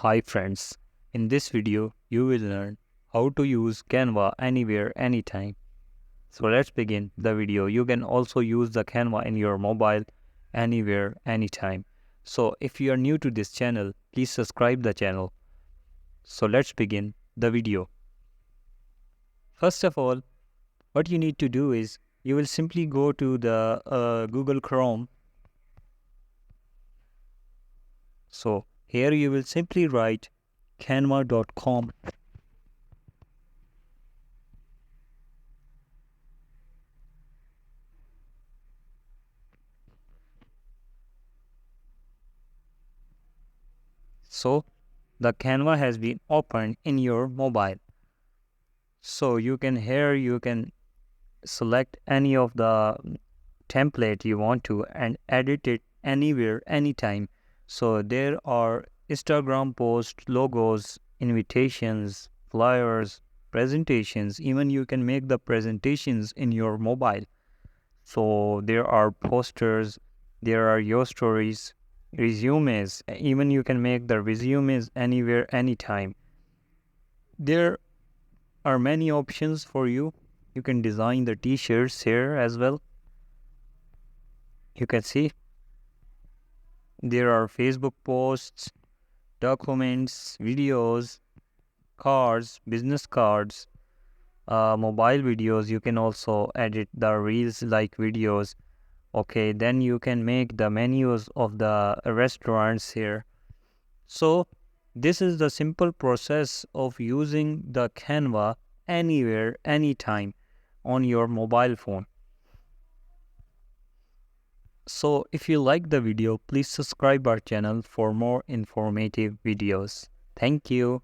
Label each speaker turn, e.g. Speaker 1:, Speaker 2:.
Speaker 1: Hi friends, in this video you will learn how to use Canva anywhere, anytime. So let's begin the video. You can also use the Canva in your mobile anywhere, anytime. So if you are new to this channel, please subscribe the channel. So let's begin the video. First of all, what you need to do is you will simply go to the Google Chrome. So here you will simply write canva.com. So the Canva has been opened in your mobile. So you can select any of the template you want to and edit it anywhere, anytime. So there are Instagram posts, logos, invitations, flyers, presentations. Even you can make the presentations in your mobile. So there are posters, there are your stories, resumes. Even you can make the resumes anywhere, anytime. There are many options for you. You can design the t-shirts here as well. You can see there are Facebook posts, documents, videos, cards, business cards, mobile videos. You can also edit the reels like videos. Okay, then you can make the menus of the restaurants here. So this is the simple process of using the Canva anywhere, anytime on your mobile phone. So if you like the video, please subscribe our channel for more informative videos. Thank you.